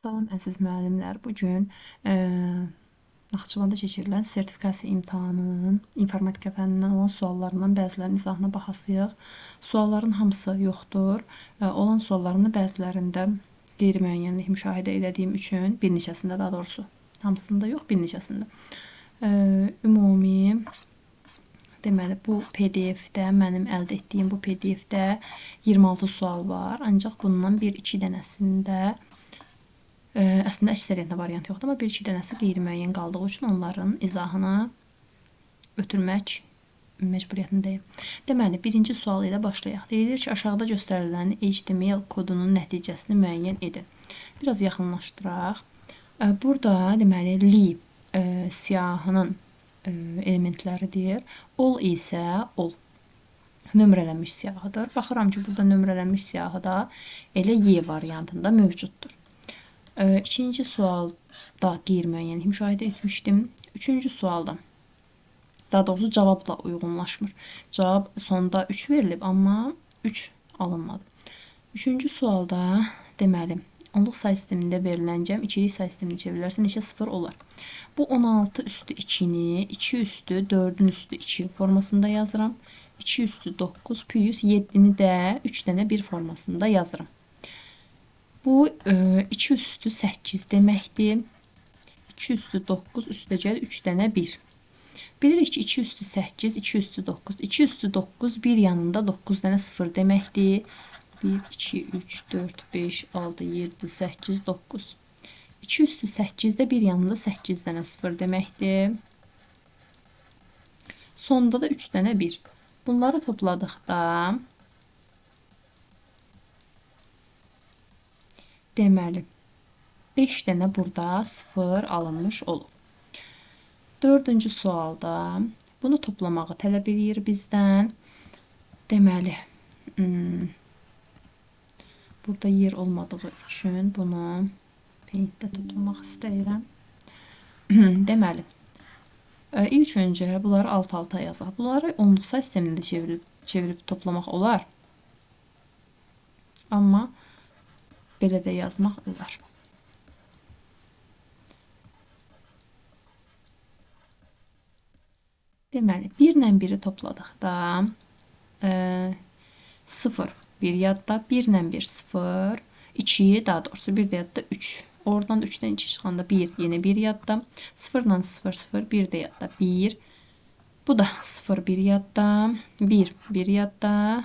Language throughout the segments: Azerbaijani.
Salam əziz müəllimlər. Bugün Naxçıvanda keçirilən sertifikasiya imtahanının informatika fənnindən olan suallarından bəzilərinin izahına baxasıyıq. Sualların hamısı yoxdur. Olan suallarında bəzilərində qeyri-müəyyənlik müşahidə etdiyim üçün bir neçəsində daha doğrusu hamısında yox, bir neçəsində. Ümumi deməli bu PDF-də mənim əldə etdiyim bu PDF-də 26 sual var. Ancaq bundan 1-2 dənəsində əslində əksəriyyətində variant yoxdur, amma 1-2 dənəsi qeyri-müəyyən qaldığı üçün onların izahını ötürmək məcburiyyətindəyim. Deməli, birinci sual ilə başlayaq. Deyilir ki, aşağıda göstərilən HTML kodunun nəticəsini müəyyən edin. Biraz yaxınlaşdıraq. Burada deməli li siyahının elementləridir. Ol isə ol. Nömrələnmiş siyahıdır. Baxıram ki, burada nömrələnmiş siyahıda elə Y variantında mövcuddur. İkinci sualda qeyri-müəyyənlik müşahidə etmişdim. Üçüncü sualda, daha doğrusu cavabla uyğunlaşmır. Cavab sonda 3 verilib, amma 3 alınmadı. Üçüncü sualda, deməli, onluq say sistemində verilən cəm ikilik say sisteminə çevrilərsə neçə 0 olar? Bu 16 üstü 2-ni 2 üstü 4-ün üstü 2 formasında yazıram. 2 üstü 9 plus 7-ni də 3 dənə 1 formasında yazıram. Bu 2 üstü 8 deməkdir. 2 üstü 9 üstəcəl 3 dənə 1. Bilirik ki, 2 üstü 8, 2 üstü 9. 2 üstü 9 bir yanında 9 dənə 0 deməkdir. 1, 2, 3, 4, 5, 6, 7, 8, 9. 2 üstü 8 də bir yanında 8 dənə 0 deməkdir. Sonda da 3 dənə 1. Bunları topladıqda deməli 5 dənə burada 0 alınmış olur. Dördüncü sualda bunu toplamağı tələb edir bizdən. Deməli burada yer olmadığı üçün bunu paintdə toplamaq istəyirəm. Deməli ilk öncə bunları alt-alta yazaq. Bunları onluq say sistemində çevirib toplamaq olar. Amma belə də yazmaq olar. Deməli, 1 ilə 1-i topladıqda 0 bir yadda, 1 ilə 1 0, 2 daha doğrusu bir də yadda 3. Oradan da 3-dən 2 çıxanda 1, yenə 1 yadda. 0 ilə 0, 0, 1 də yadda 1. Bu da 0, 1 yadda, 1, 1 yadda.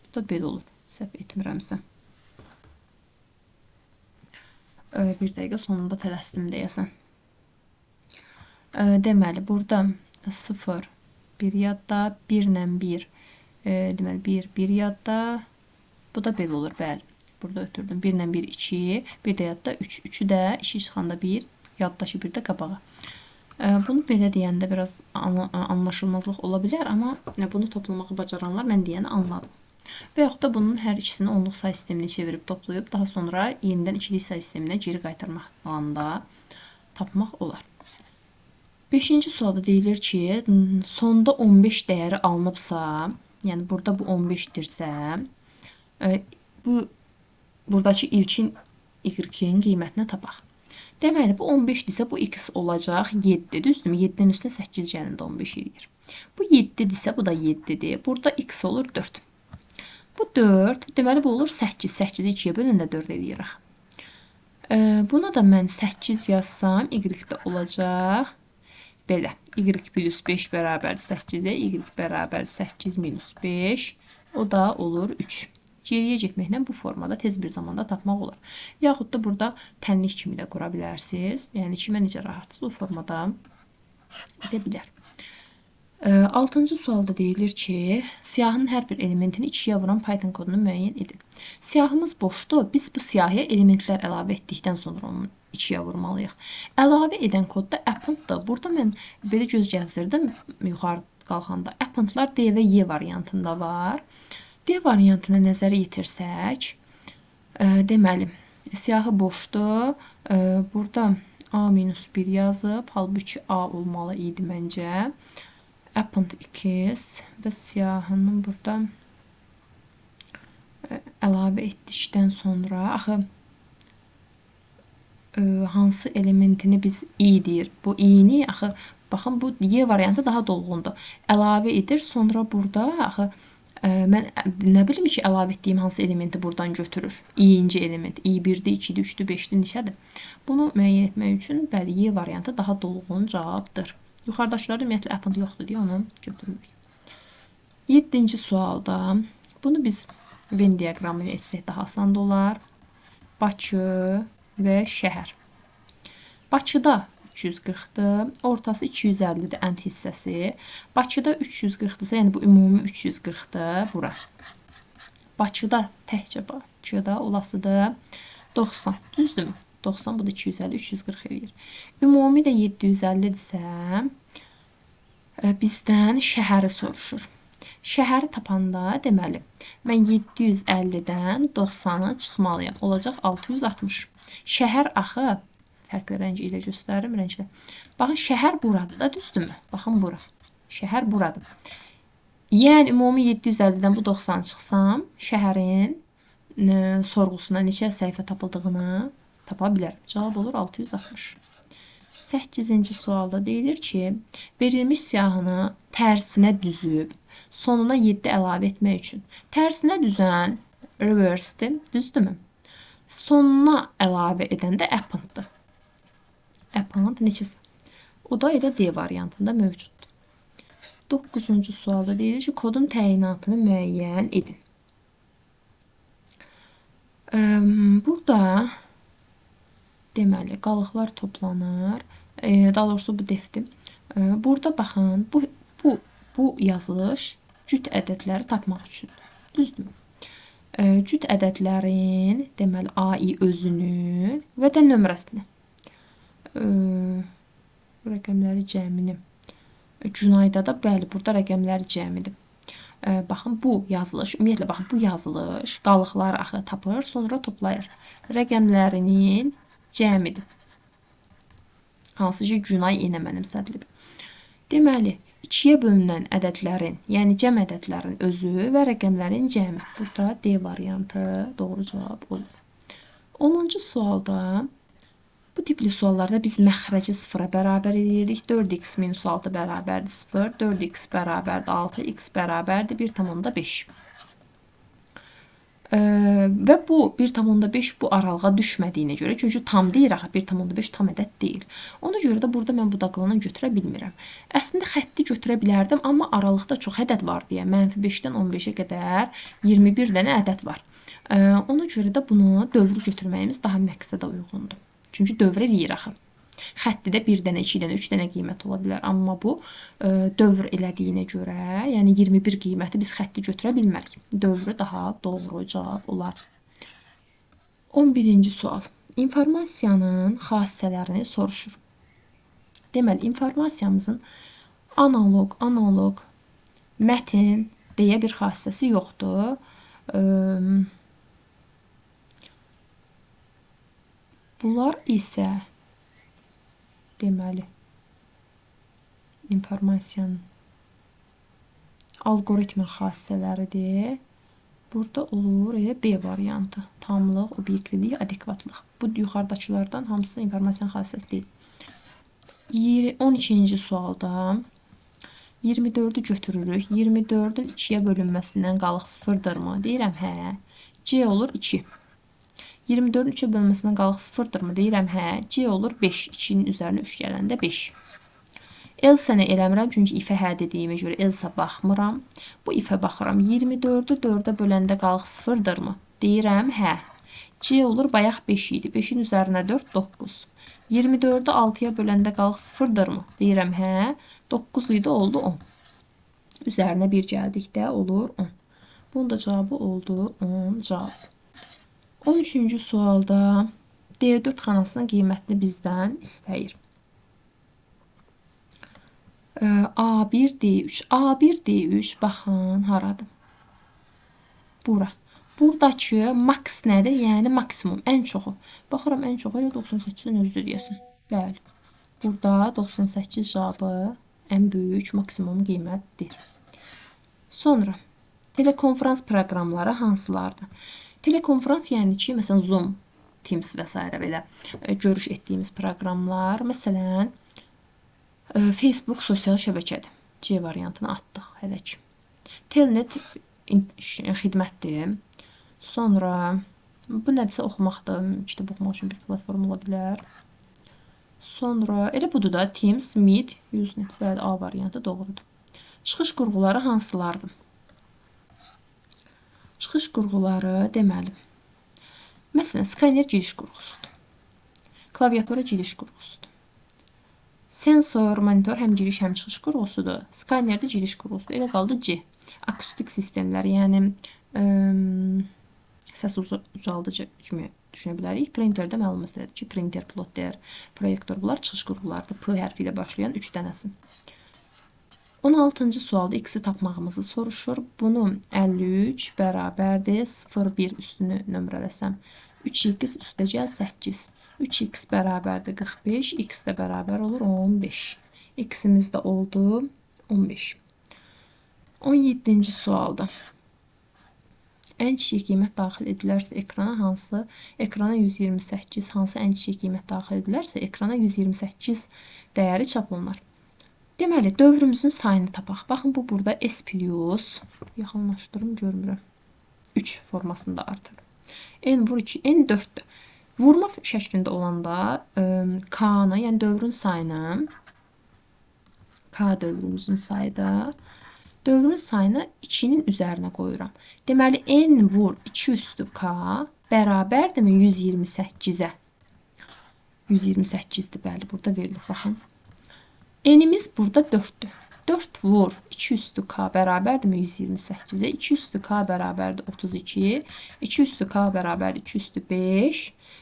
Bu da belə olur. Səhv etmirəmsə. Bir dəqiqə sonunda tələsdim deyəsən. Deməli, burada 0, 1 yadda, 1 ilə 1, deməli 1, 1 yadda. Bu da belə olur, bəli. Burada ötürdüm. 1 ilə 1, 2, bir də yadda 3. 3-ü də 2 çıxanda 1, yaddaşı bir də qabağa. Bunu belə deyəndə biraz anlaşılmazlıq ola bilər, amma bunu toplamağı bacaranlar mən deyəni anladım. Və yaxud da bunun hər ikisini onluq say sisteminə çevirib toplayıb, daha sonra yenidən ikilik say sisteminə geri qaytarmaqla tapmaq olar. 5-ci sualda deyilir ki, sonda 15 dəyəri alınıbsa, yəni burada bu 15-dirsə, buradakı ilkin y-in qiymətini tapaq. Deməli, bu 15-dirsə, bu x olacaq 7-dir, düzdürmü? 7-nin üstünə 8 gəlində 15 eləyir. Bu 7-dirsə, bu da 7-dir. Burada x olur 4. Bu 4, deməli bu olur 8. 8-i 2-yə bölündə 4 eləyirik. Buna da mən 8 yazsam, y də olacaq belə. Y plus 5 bərabər 8-ə, y bərabər 8 minus 5. O da olur 3. Geriyə getməklə bu formada tez bir zamanda tapmaq olar. Yaxud da burada tənlik kimi də qura bilərsiniz. Yəni kimə necə rahatsız o formada edə bilər. 6-cı sualda deyilir ki, siyahının hər bir elementini 2-yə vuran Python kodunu müəyyən edin. Siyahımız boşdur. Biz bu siyahıya elementlər əlavə etdikdən sonra onu 2-yə vurmalıyıq. Əlavə edən kodda append-dır. Burada mən belə göz gəzdirdim yuxarı qalxanda. Append-lar D və Y variantında var. D variantına nəzər yetirsək, deməli, siyahı boşdur. Burada A-1 yazıb, halbuki A olmalı idi məncə. Append x və siyahının burada əlavə etdikdən sonra, axı hansı elementini biz i deyir. Bu i-ni axı baxın bu y variantı daha dolğundur. Əlavə edir. Sonra burada axı mən nə bilim ki, əlavə etdiyim hansı elementi buradan götürür. İ-inci element. i1-dir, 2-dir, 3-dür, 5-dir, neçədir? Bunu müəyyən etmək üçün bəli y variantı daha dolğun cavabdır. Yuxarıdakılarda ümumiyyətlə append yoxdur deyə onu götürmürük. 7-ci sualda bunu biz Venn diaqramını etsək daha asan olar. Bakı və şəhər. Bakıda 340-dır, ortası 250-dir ənd hissəsi. Bakıda 340-dırsa, yəni bu ümumi 340-dır bura. Bakıda təkcə Bakıda olasıdır 90, düzdürmü? 90, bu da 250, 340 eləyir. Ümumi də 750-dirsə, bizdən şəhəri soruşur. Şəhəri tapanda deməli, mən 750-dən 90-ı çıxmalıyam. Olacaq 660. Şəhər axı, fərqli rəngi ilə göstərim, rənglə. Baxın, şəhər buradır da, düzdürmü? Baxın, bura. Şəhər buradır. Yəni, ümumi 750-dən bu 90 çıxsam, şəhərin sorğusuna neçə səhifə tapıldığını tapa bilərəm. Cavab olur 660. 8-ci sualda deyilir ki, verilmiş siyahını tərsinə düzüb, sonuna 7 əlavə etmək üçün. Tərsinə düzən reverse-dir, düzdürmü? Sonuna əlavə edən də append-dir. Append neçəsə? O da elə D variantında mövcuddur. 9-cu sualda deyilir ki, kodun təyinatını müəyyən edin. Burada deməli, qalıqlar toplanır. Daha doğrusu bu defdir. Burada baxın, bu yazılış cüt ədədləri tapmaq üçündür. Düzdürmü? Cüt ədədlərin, deməli, AI özünü və də nömrəsini. Rəqəmləri cəmini. Cunayda da, bəli, burada rəqəmləri cəmidir. Baxın, bu yazılış, ümumiyyətlə, baxın, bu yazılış qalıqları axı tapır, sonra toplayır. Rəqəmlərinin cəmidir. Hansı ki, Cunay yenə mənimsədilib. Deməli, 2-yə bölünən ədədlərin, yəni cəm ədədlərin özü və rəqəmlərin cəmi. Burada D variantı doğru cavab olur. 10-cu sualda, bu tipli suallarda biz məxrəci sıfıra bərabər edirik. 4x minus 6 bərabərdir 0, 4x bərabərdir 6, x bərabərdir 1,5. Və bu 1,5 bu aralığa düşmədiyinə görə, çünki tam deyir axı, 1,5 tam ədəd deyil. Ona görə də burada mən budaqlarını götürə bilmirəm. Əslində xətti götürə bilərdim, amma aralıqda çox ədəd var deyə, -5-dən 15-ə qədər 21 dənə ədəd var. Ona görə də bunu dövrü götürməyimiz daha məqsədə uyğundur. Çünki dövr eləyir axı. Xəttidə 1 dənə, 2 dənə, 3 dənə qiymət ola bilər. Amma bu dövr elədiyinə görə, yəni 21 qiyməti biz xətti götürə bilmərik. Dövrü daha doğru cavab olar. 11-ci sual. İnformasiyanın xassələrini soruşur. Deməli, informasiyamızın analog, mətin deyə bir xassəsi yoxdur. Bunlar isə deməli, informasiyanın algoritmin xassələridir. Burada olur B variantı. Tamlıq, obyektivlik, adekvatlıq. Bu yuxarıdakılardan hamısı informasiyanın xassəsi deyil. 12-ci sualda 24-ü götürürük. 24-ün 2-yə bölünməsindən qalıq 0-dırmı? Deyirəm, hə. C olur 2. 24-ün 3-ə bölünməsindən qalıq 0-dırmı? Deyirəm, hə. C olur 5. 2-nin üzərinə 3 gələndə 5. Else-nə eləmirəm, çünki ifə hə dediyimə görə else baxmıram. Bu ifə baxıram. 24-ü 4-ə böləndə qalıq 0-dırmı? Deyirəm, hə. C olur, bayaq 5 idi. 5-in üzərinə 4, 9. 24-ü 6-ya böləndə qalıq 0-dırmı? Deyirəm, hə. 9 idi, oldu 10. Üzərinə 1 gəldikdə olur 10. Bunun da cavabı oldu 10 cavab. 13-cü sualda D4 xanasının qiymətini bizdən istəyir. A1, D3. A1, D3, baxın, haradır? Bura. Buradakı max nədir? Yəni maksimum, ən çoxu. Baxıram, ən çoxu 98-in özüdür deyəsən. Bəli. Burada 98 cavabı ən böyük maksimum qiymətdir. Sonra, telekonferans proqramları hansılardır? Telekonferans yəni ki, məsələn, Zoom, Teams və s. belə görüş etdiyimiz proqramlar. Məsələn, Facebook sosial şəbəkədir. C variantını atdıq hələ ki. Telnet xidmətdir. Sonra bu nədirsə oxumaqdır. Kitab oxumaq üçün bir platform ola bilər. Sonra elə budur da Teams, Meet, Usenet. Bəli, A variantı doğrudur. Çıxış qurğuları hansılardır? Çıxış qurğuları deməli. Məsələn, skaner giriş qurğusudur. Klaviatura giriş qurğusudur. Sensor, monitor həm giriş, həm çıxış qurğusudur. Skaner də giriş qurğusudur. Elə qaldı C. Akustik sistemlər, yəni səs ucaldıcı kimi düşünə bilərik. Printerdə məlum məsələdir ki, printer, plotter, proyektor bunlar çıxış qurğulardır. P hərfi ilə başlayan 3 dənəsi. 16-cı sualda x-i tapmağımızı soruşur. Bunu 53 bərabərdir 0,1 üstünü nömrələsəm. 3x üstəcəl 8. 3x bərabərdir 45. X də bərabər olur 15. X-imiz də oldu 15. 17-ci sualda. Ən kiçik qiymət daxil edilərsə ekrana hansı? Ekrana 128. Hansı ən kiçik qiymət daxil edilərsə ekrana 128 dəyəri çap olunar. Deməli, dövrümüzün sayını tapaq. Baxın, bu burada S plus, yaxınlaşdırım, görmürəm. 3 formasında artır. N vur 2, N 4-dür. Vurma şəklində olanda K-nı, yəni dövrün sayını, K dövrümüzün sayıda, dövrün sayını 2-nin üzərinə qoyuram. Deməli, N vur 2 üstü K bərabərdirmi 128-ə? 128-dir, bəli, burada verilir, baxın. N'imiz burada 4'dür. 4 vur 2 üstü K bərabərdirmi 128'e? 2 üstü K bərabərdir 32. 2 üstü K bərabərdir 2 üstü 5.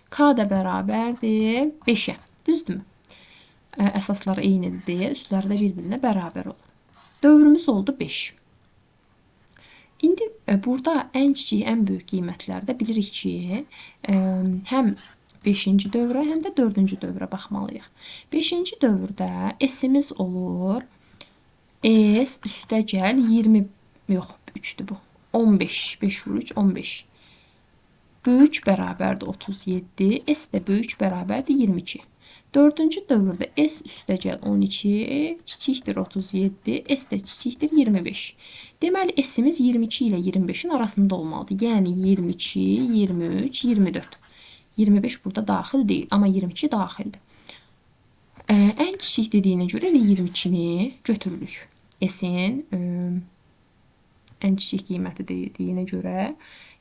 K da bərabərdir 5'e. Düzdürmü? Əsasları eynidir deyə üstləri də bir-birinə bərabər olur. Dövrümüz oldu 5. İndi burada ən kiçik, ən böyük qiymətlərdə bilirik ki, həm 5-ci dövrə, həm də 4-cü dövrə baxmalıyıq. 5-ci dövrdə S-imiz olur S üstəgəl 20, yox, 3-dür bu. 15, 5 vur 3, 15. Böyük bərabərdir 37, S də böyük bərabərdir 22. 4-cü dövrdə S üstəgəl 12, kiçikdir 37, S də kiçikdir 25. Deməli, S-imiz 22 ilə 25-in arasında olmalıdır. Yəni 22, 23, 24. 25 burada daxil deyil, amma 22 daxildir. Ən kiçik dediyinə görə 22-ni götürürük. S-in ən kiçik qiyməti dediyinə görə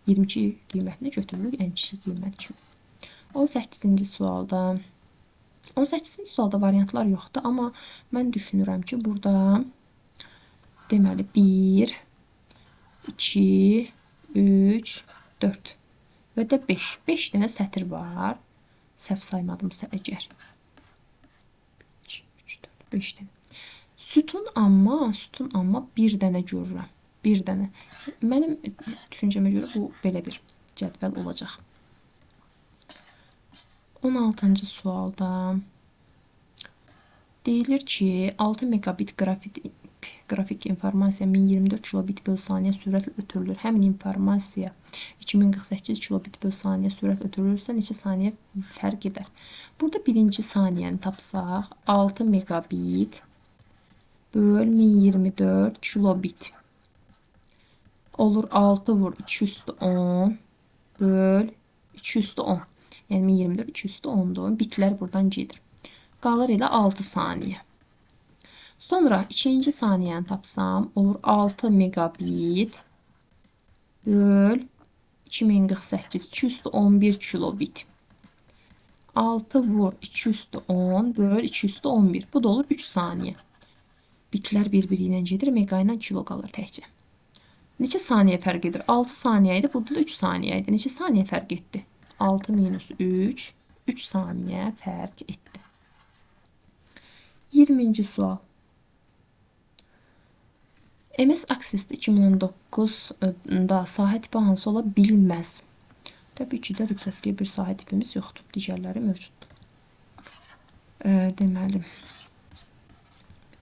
22 qiymətini götürürük ən kiçik qiymət kimi. 18-ci sualda 18-ci sualda variantlar yoxdur, amma mən düşünürəm ki, burada deməli 1, 2, 3, 4 və də 5. 5 dənə sətir var. Səhv saymadımsa əgər. 2, 3, 4, 5 dənə. Sütun amma bir dənə görürəm. Bir dənə. Mənim düşüncəmə görə bu belə bir cədvəl olacaq. 16-cı sualda deyilir ki, 6 megabit qrafik informasiya 1024 kilobit böl saniyə sürətlə ötürülür. Həmin informasiya 2048 kilobit böl saniyə sürət ötürülürsə neçə saniyə fərq edər? Burada birinci saniyəni tapsaq 6 megabit böl 1024 kilobit olur 6 vur 2 üstü 10 böl 2 üstü 10. Yəni 1024 2 üstü 10'dur. Bitlər buradan gedir. Qalır elə 6 saniyə. Sonra ikinci saniyəni tapsam olur 6 megabit böl 2048 2 üstü 11 kilobit. 6 vur 2 üstü 10 böl 2 üstü 11. Bu da olur 3 saniyə. Bitlər bir-biri ilə gedir. Mega ilə kilo qalır təkcə. Neçə saniyə fərq edir? 6 saniyə idi. Burada da 3 saniyə idi. Neçə saniyə fərq etdi? 6 minus 3. 3 saniyə fərq etdi. 20-ci sual. MS Access 2019-da sahə tipi hansı ola bilməz? Təbii ki də rütbətli bir sahə tipimiz yoxdur. Digərləri mövcuddur. Deməli.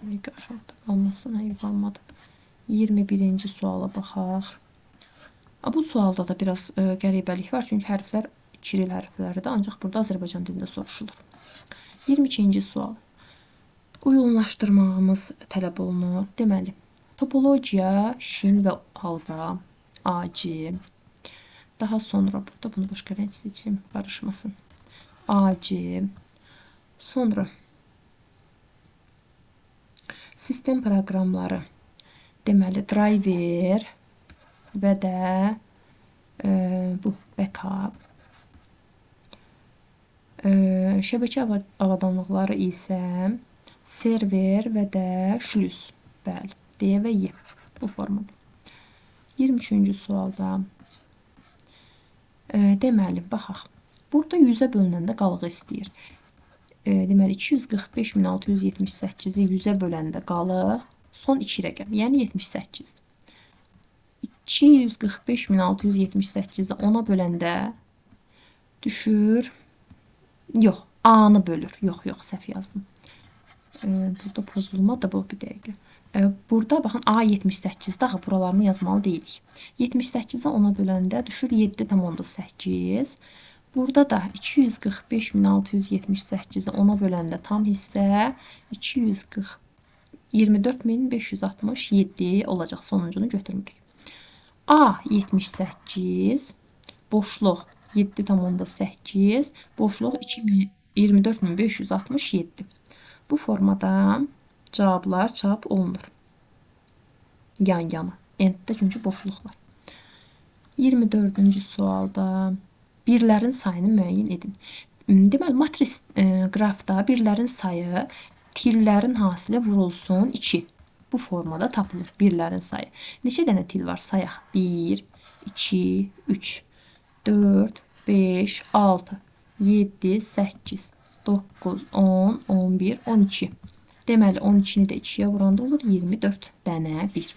Aşağıda qalmasın, yuvarlamadı. 21-ci suala baxaq. Bu sualda da biraz qəribəlik var. Çünki hərflər Kiril hərfləridir, ancaq burada Azərbaycan dilində soruşulur. 22-ci sual. Uyğunlaşdırmağımız tələb olunur. Deməli, topologiya, şin və halqa, AC. Daha sonra burada bunu başqa rəng seçim, qarışmasın. AC. Sonra sistem proqramları. Deməli, driver və də bu backup. Şəbəkə avadanlıqları isə server və də şlüs. Bəli, D və Y bu formada. 23-cü sualda deməli, baxaq. Burada 100-ə bölünəndə qalığı istəyir. Deməli, 245.678-i 100-ə böləndə qalıq son 2 rəqəm, yəni 78. 245.678-i 10-a böləndə düşür. Yox, A-nı bölür. Yox, səhv yazdım. Burada pozulmadır bu, bir dəqiqə. Burada baxın, A78-də axı buralarını yazmalı deyilik. 78-ə 10-a böləndə düşür 7,8. Burada da 245.678-i 10-a böləndə tam hissə 24.567 olacaq. Sonuncunu götürmürük. A78 boşluq 7,8 boşluq 24.567. Bu formada cavablar çap olunur. Yan-yana. Enddə çünki boşluq var. 24-cü sualda birlərin sayını müəyyən edin. Deməli, matris qrafda birlərin sayı tillərin hasilə vurulsun 2. Bu formada tapılır birlərin sayı. Neçə dənə til var? Sayaq. 1, 2, 3, 4, 5, 6, 7, 8, 9, 10, 11, 12. Deməli, 12-ni də 2-yə vuranda olur 24 dənə 1.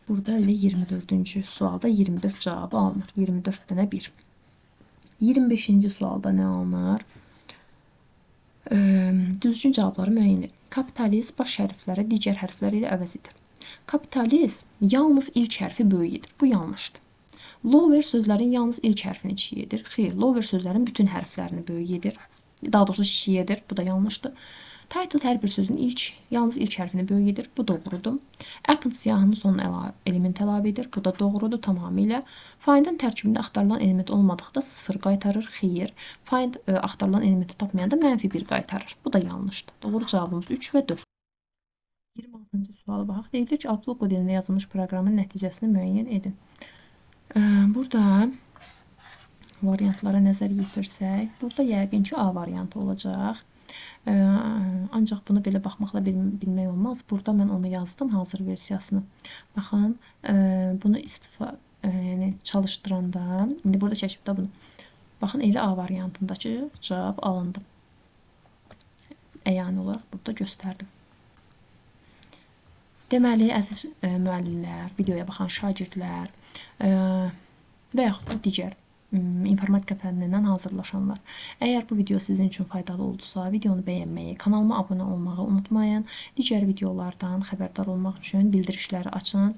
Burada elə 24-cü sualda 24 cavabı alınır. 24 dənə 1. 25-ci sualda nə alınır? Düzgün cavabları müəyyən edin. Kapitalist baş hərfləri digər hərflər ilə əvəz edir. Kapitalist yalnız ilk hərfi böyük edir. Bu yanlışdır. Lower sözlərin yalnız ilk hərfini kiçik edir. Xeyr, lower sözlərin bütün hərflərini böyük edir. Daha doğrusu kiçik edir. Bu da yanlışdır. Title hər bir sözün yalnız ilk hərfini böyük edir. Bu doğrudur. Apple siyahının sonuna element əlavə edir. Bu da doğrudur tamamilə. Find-ın tərkibində axtarılan element olmadıqda 0 qaytarır. Xeyr. Find axtarılan elementi tapmayanda -1 qaytarır. Bu da yanlışdır. Doğru cavabımız 3 və 4. 26-cı suala baxaq. Deyilir ki, Outlook dilində yazılmış proqramın nəticəsini müəyyən edin. Burada variantlara nəzər yetirsək, burada yəqin ki, A variantı olacaq. Ancaq bunu belə baxmaqla bilmək olmaz. Burada mən onu yazdım, hazır versiyasını. Baxın, bunu yəni çalışdıranda, indi burada çəkib də bunu. Baxın, elə A variantındakı cavab alındı. Əyani olaraq burada göstərdim. Deməli, əziz müəllimlər, videoya baxan şagirdlər və yaxud da digər informatika fənnindən hazırlaşanlar. Əgər bu video sizin üçün faydalı oldusa, videonu bəyənməyi, kanalıma abunə olmağı unutmayın. Digər videolardan xəbərdar olmaq üçün bildirişləri açın.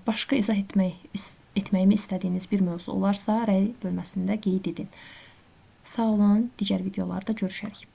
Başqa izah etməyimi istədiyiniz bir mövzu olarsa, rəy bölməsində qeyd edin. Sağ olun, digər videolarda görüşərik.